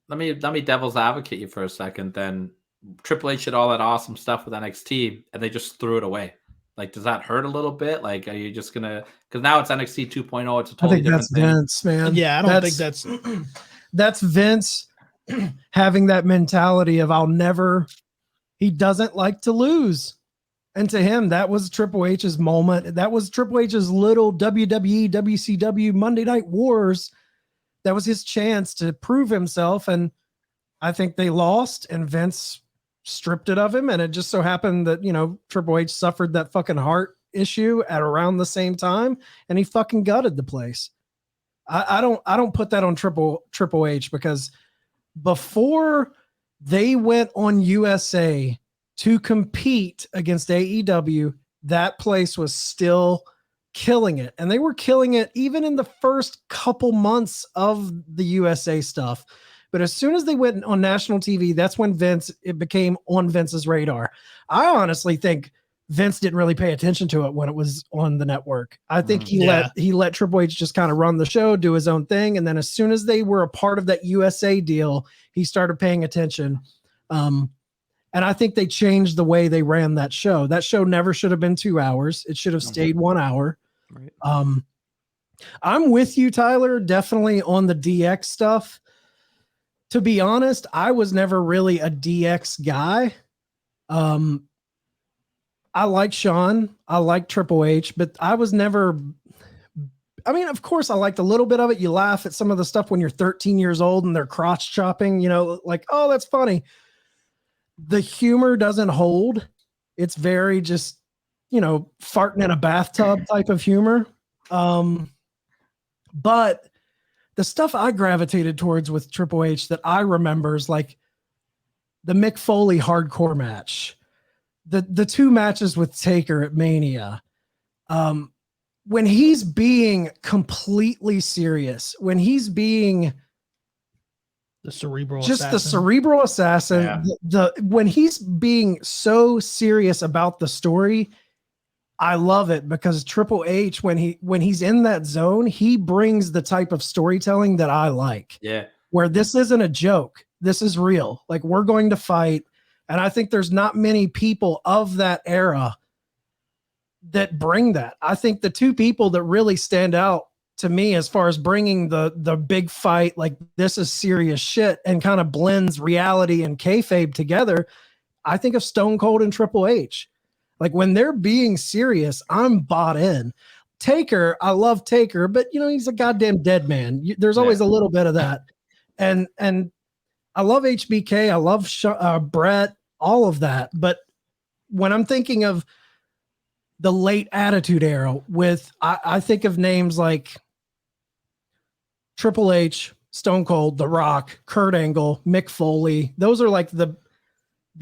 Let me devil's advocate you for a second. Then Triple H did all that awesome stuff with NXT, and they just threw it away. Like, does that hurt a little bit? Like, are you just gonna? Because now it's NXT 2.0. It's a totally different thing. Vince, man. Yeah, I don't think that's Vince having that mentality of he doesn't like to lose. And to him, that was Triple H's moment. That was Triple H's little WWE, WCW Monday Night Wars. That was his chance to prove himself. And I think they lost, and Vince stripped it of him. And it just so happened that, Triple H suffered that fucking heart issue at around the same time, and he fucking gutted the place. I don't put that on Triple H, because before they went on USA to compete against AEW, that place was still killing it. And they were killing it even in the first couple months of the USA stuff. But as soon as they went on national TV, that's when it became on Vince's radar. I honestly think Vince didn't really pay attention to it when it was on the network. I think he Yeah. let Triple H just kind of run the show, do his own thing, and then as soon as they were a part of that USA deal, he started paying attention. And I think they changed the way they ran that show. That show never should have been 2 hours. It should have stayed 1 hour. Right. I'm with you, Tyler, definitely on the DX stuff. To be honest, I was never really a DX guy. I like Shawn. I like Triple H, but I was never. I mean, of course, I liked a little bit of it. You laugh at some of the stuff when you're 13 years old and they're crotch chopping, like, oh, that's funny. The humor doesn't hold. It's very just, farting in a bathtub type of humor. But the stuff I gravitated towards with Triple H that I remember is like the Mick Foley hardcore match. The 2 matches with Taker at Mania, when he's being completely serious, when he's being The cerebral just assassin. the cerebral assassin, Yeah. when he's being so serious about the story, I love it because Triple H, when he's in that zone, he brings the type of storytelling that I like. Yeah. Where this isn't a joke, this is real. Like, we're going to fight. And I think there's not many people of that era that bring that. I think the 2 people that really stand out to me as far as bringing the big fight, like this is serious shit, and kind of blends reality and kayfabe together, I think of Stone Cold and Triple H. Like, when they're being serious, I'm bought in. Taker, I love Taker, but he's a goddamn dead man. There's always a little bit of that. And I love HBK. I love Bret, all of that. But when I'm thinking of the late Attitude Era, I think of names like Triple H, Stone Cold, The Rock, Kurt Angle, Mick Foley. Those are like the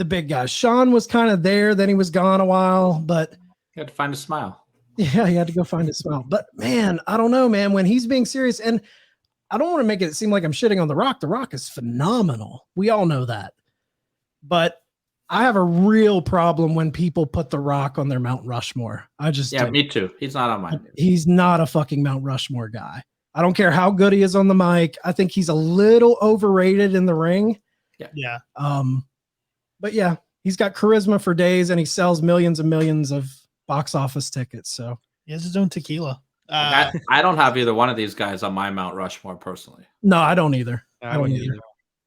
big guys. Shawn was kind of there, then he was gone a while, but You had to find a smile. yeah, he had to go find his smile. But man, I don't know, man. When he's being serious, and I don't want to make it seem like I'm shitting on The Rock. The Rock is phenomenal. We all know that. But I have a real problem when people put The Rock on their Mount Rushmore. I just do. Me too. He's not on mine. He's not a fucking Mount Rushmore guy. I don't care how good he is on the mic. I think he's a little overrated in the ring. Yeah. But yeah, he's got charisma for days, and he sells millions and millions of box office tickets. So He has his own tequila. I don't have either one of these guys on my Mount Rushmore personally. no, I don't either. I don't wouldn't either. either.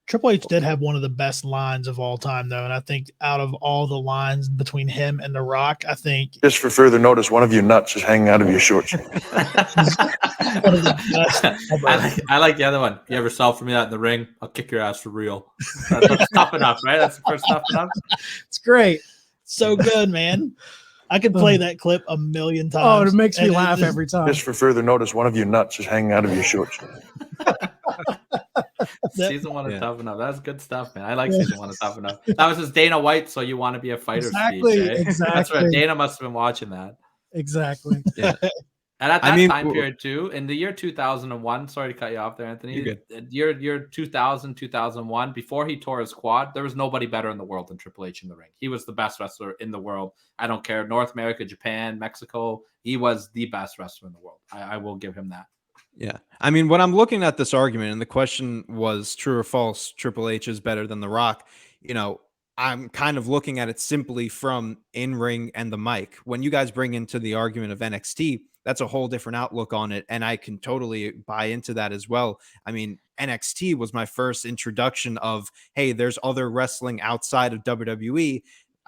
Triple H did have one of the best lines of all time, though. And I think out of all the lines between him and The Rock, I think Just for further notice, one of your nuts is hanging out of your shorts. one of the best ever. I like the other one. You ever sell for me that in the ring? I'll kick your ass for real. That's tough enough, right? That's the first tough enough. It's great. So good, man. I could play that clip a million Oh, times. it makes me And laugh just- every time. Just for further notice, one of your nuts is hanging out of your shorts. Season 1 is tough enough. That's good stuff, man. I like season 1 is tough enough. That was his Dana White, so you want to be a fighter Exactly, speech. Eh? That's exactly. right. Dana must have been watching that. Exactly. And at that I mean, time period too, in the year 2001, sorry to cut you off there, Anthony. You're Year 2000, 2001, before he tore his quad, there was nobody better in the world than Triple H in the ring. He was the best wrestler in the world. I don't care. North America, Japan, Mexico. He was the best wrestler in the world. I will give him that. Yeah. I mean, when I'm looking at this argument and the question was true or false, Triple H is better than The Rock, I'm kind of looking at it simply from in-ring and the mic. When you guys bring into the argument of NXT, that's a whole different outlook on it. And I can totally buy into that as well. I mean, NXT was my first introduction of, hey, there's other wrestling outside of WWE.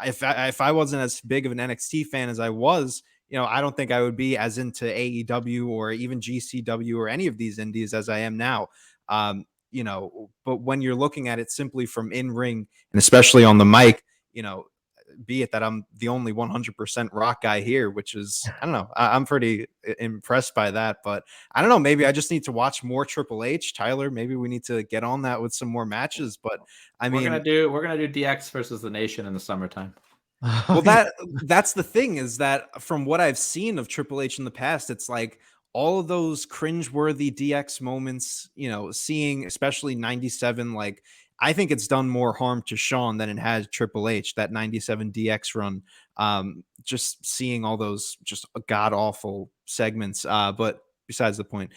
If I wasn't as big of an NXT fan as I was, I don't think I would be as into AEW or even GCW or any of these indies as I am now. But when you're looking at it simply from in-ring and especially on the mic, be it that I'm the only 100% Rock guy here, which is, I don't know, I'm pretty impressed by that, but I don't know, maybe I just need to watch more Triple H. Tyler, maybe we need to get on that with some more matches, but I mean, we're gonna do DX versus the Nation in the summertime. well, that's the thing, is that from what I've seen of Triple H in the past, it's like all of those cringeworthy DX moments, seeing especially 97, like I think it's done more harm to Shawn than it has Triple H, that 97 DX run. Just seeing all those just god awful segments. But besides the point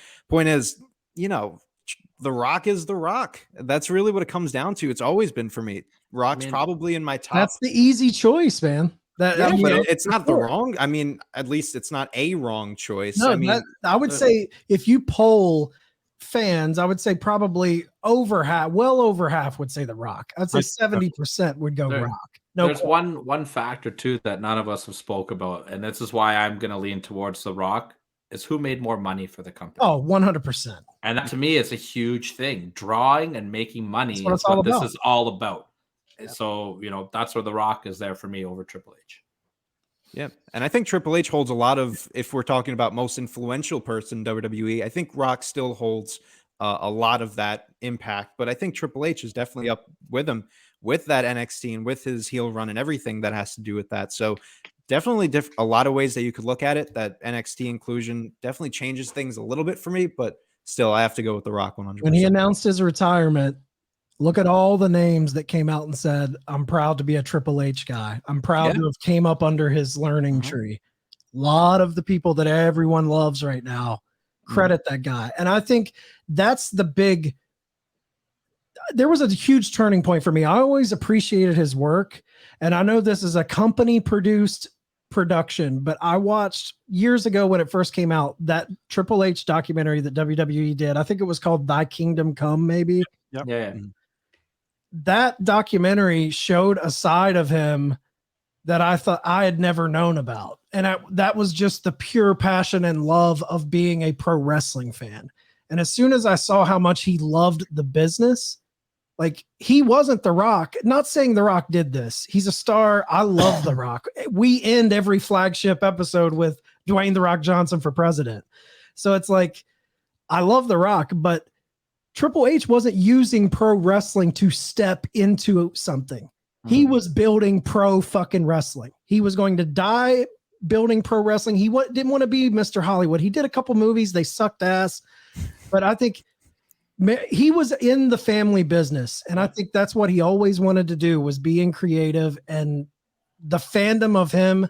is, The Rock is The Rock. That's really what it comes down to. It's always been for me. Rock's probably in my top. That's the easy choice, man. But it's not the wrong. I mean, at least it's not a wrong choice. No, I mean, I would say if you poll fans, I would say probably well over half would say The Rock. I'd say 70% would go Rock. There's one factor too that none of us have spoke about, and this is why I'm going to lean towards The Rock, is who made more money for the company. Oh, 100%. And that, to me, is a huge thing. Drawing and making money is what this is all about. Yeah. So, that's where The Rock is there for me over Triple H. Yeah. And I think Triple H holds a lot of, if we're talking about most influential person in WWE, I think Rock still holds a lot of that impact. But I think Triple H is definitely up with him with that NXT and with his heel run and everything that has to do with that. So definitely a lot of ways that you could look at it. That NXT inclusion definitely changes things a little bit for me, but still I have to go with The Rock 100%. When he announced his retirement, look at all the names that came out and said, I'm proud to be a Triple H guy. I'm proud to have came up under his learning tree. A lot of the people that everyone loves right now credit that guy. And I think that's there was a huge turning point for me. I always appreciated his work. And I know this is a company produced production, but I watched years ago when it first came out, that Triple H documentary that WWE did. I think it was called Thy Kingdom Come, maybe. Yep. Yeah. That documentary showed a side of him that I thought I had never known about. And that was just the pure passion and love of being a pro wrestling fan. And as soon as I saw how much he loved the business, like, he wasn't The Rock. Not saying The Rock did this. He's a star. I love The Rock. We end every flagship episode with Dwayne The Rock Johnson for president. So it's like, I love The Rock, but Triple H wasn't using pro wrestling to step into something. He was building pro fucking wrestling. He was going to die building pro wrestling. He didn't want to be Mr. Hollywood. He did a couple movies. They sucked ass. But I think he was in the family business. And I think that's what he always wanted to do, was being creative. And the fandom of him,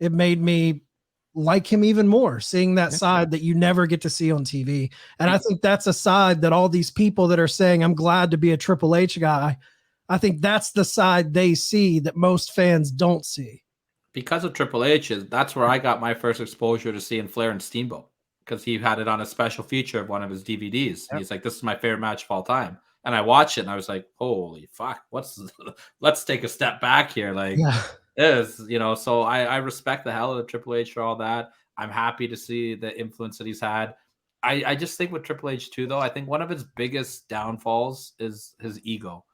it made me like him even more, seeing that side that you never get to see on TV. And I think that's a side that all these people that are saying, I'm glad to be a Triple H guy, I think that's the side they see that most fans don't see. Because of Triple H, that's where I got my first exposure to seeing Flair and Steamboat, because he had it on a special feature of one of his DVDs. Yep. He's like, this is my favorite match of all time. And I watched it and I was like, holy fuck, let's take a step back here. Like, so I respect the hell out of Triple H for all that. I'm happy to see the influence that he's had. I just think with Triple H too, though, I think one of his biggest downfalls is his ego.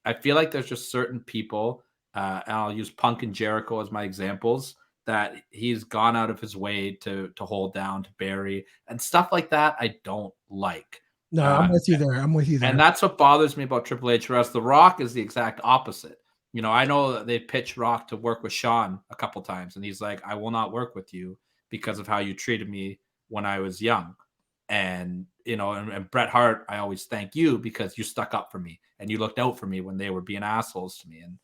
I feel like there's just certain people, and I'll use Punk and Jericho as my examples, that he's gone out of his way to hold down, to bury, and stuff like that I don't like. No, I'm with you there. And that's what bothers me about Triple H. Whereas The Rock is the exact opposite. I know that they pitched Rock to work with Shawn a couple times, and he's like, I will not work with you because of how you treated me when I was young. And, and Bret Hart, I always thank you because you stuck up for me and you looked out for me when they were being assholes to me. And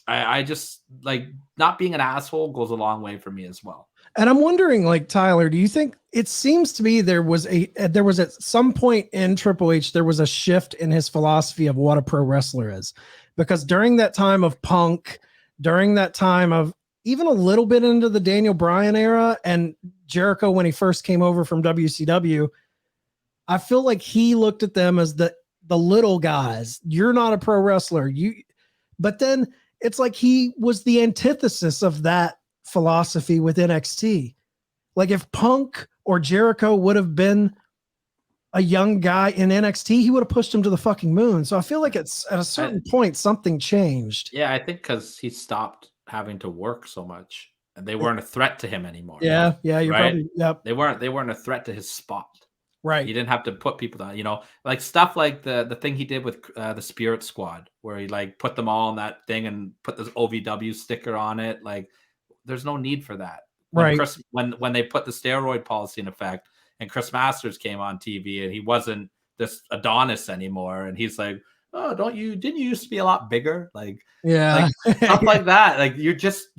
I just, like, not being an asshole goes a long way for me as well. And I'm wondering, like, Tyler, do you think, it seems to me there was at some point in Triple H, there was a shift in his philosophy of what a pro wrestler is, because during that time of Punk, during that time of even a little bit into the Daniel Bryan era and Jericho, when he first came over from WCW, I feel like he looked at them as the little guys. You're not a pro wrestler. But then it's like he was the antithesis of that philosophy with NXT. Like, if Punk or Jericho would have been a young guy in NXT, he would have pushed him to the fucking moon. So I feel like it's at a certain point, something changed. Yeah, I think because he stopped having to work so much and they weren't a threat to him anymore. Yeah. You're right? probably, yep. They weren't a threat to his spot. Right. He didn't have to put people down, like stuff like the thing he did with the Spirit Squad, where he like put them all on that thing and put this OVW sticker on it. Like, there's no need for that. When they put the steroid policy in effect and Chris Masters came on TV and he wasn't this Adonis anymore. And he's like, oh, didn't you used to be a lot bigger? Like Yeah. stuff like that. Like you're just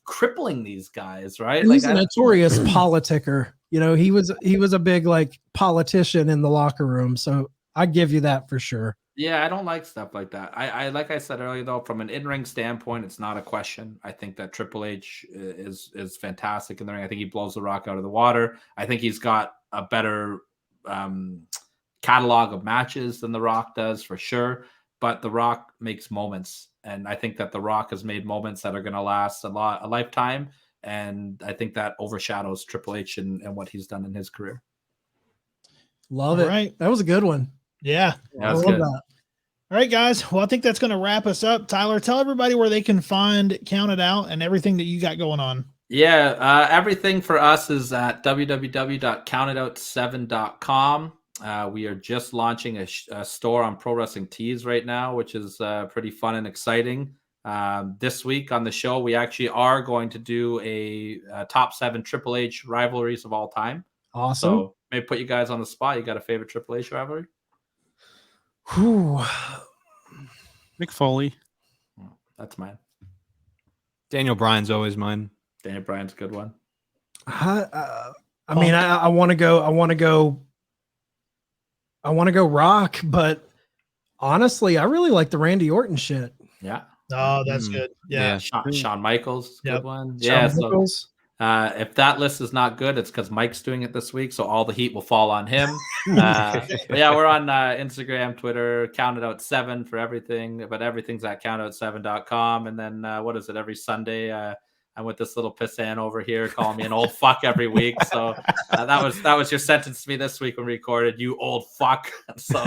crippling these guys, right? He's Like a notorious politicker. You know, he was a big like politician in the locker room. So I give you that for sure. yeah, I don't like stuff like that. I like I said earlier though, from an in-ring standpoint, it's not a question. I think that Triple H is fantastic in the ring. I think he blows the Rock out of the water. I think he's got a better catalog of matches than the Rock does for sure. But the Rock makes moments, and I think that the Rock has made moments that are going to last a lifetime. And I think that overshadows Triple H and what he's done in his career. Love All it. right. That was a good one. Yeah. Yeah, I that's love good. that. All right, guys. Well, I think that's going to wrap us up. Tyler, tell everybody where they can find Count It Out and everything that you got going on. Yeah, everything for us is at www.countitout7.com. We are just launching a store on Pro Wrestling Tees right now, which is pretty fun and exciting. This week on the show, we actually are going to do a top 7 Triple H rivalries of all time. Awesome. So maybe put you guys on the spot. You got a favorite Triple H rivalry? Whew. Mick Foley. That's mine. Daniel Bryan's always mine. Daniel Bryan's a good one. I mean, I want to go Rock, but honestly, I really like the Randy Orton shit. Yeah. Oh, that's good. Yeah. Shawn Michaels, good Yep. one. Shawn Yeah. So Michaels. if that list is not good, it's because Mike's doing it this week, so all the heat will fall on him. But yeah, we're on Instagram, Twitter, Count It Out 7 for everything, but everything's at countout7.com. And then what is it? Every Sunday, I'm with this little pissant over here calling me an old fuck every week. So that was your sentence to me this week when we recorded, you old fuck. So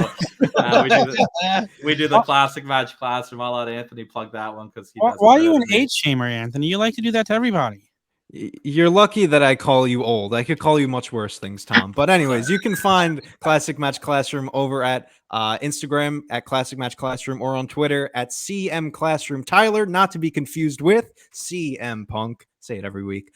we do the classic match classroom. I'll let Anthony plug that one because he does. Why are you an age shamer, Anthony? You like to do that to everybody. You're lucky that I call you old. I could call you much worse things, Tom. But anyways, you can find Classic Match Classroom over at Instagram at Classic Match Classroom or on Twitter at CM Classroom Tyler, not to be confused with CM Punk. Say it every week.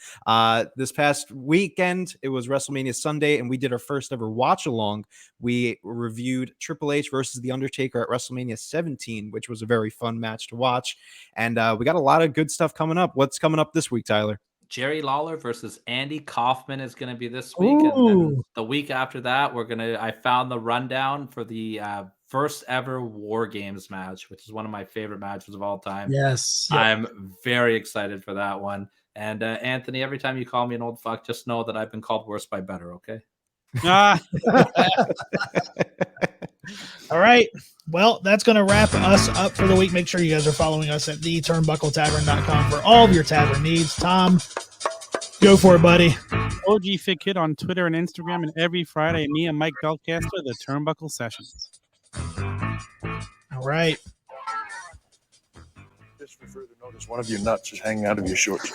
This past weekend, it was WrestleMania Sunday, and we did our first ever watch along. We reviewed Triple H versus The Undertaker at WrestleMania 17, which was a very fun match to watch. And we got a lot of good stuff coming up. What's coming up this week, Tyler? Jerry Lawler versus Andy Kaufman is going to be this week. And then the week after that, I found the rundown for the first ever War Games match, which is one of my favorite matches of all time. Yes. I'm very excited for that one. And Anthony, every time you call me an old fuck, just know that I've been called worse by better. Okay. All right. Well, that's going to wrap us up for the week. Make sure you guys are following us at theturnbuckletavern.com for all of your tavern needs. Tom, go for it, buddy. OG Fit Kid on Twitter and Instagram, and every Friday, me and Mike Belcaster, the Turnbuckle Sessions. All right. Just for further notice, one of your nuts is hanging out of your shorts.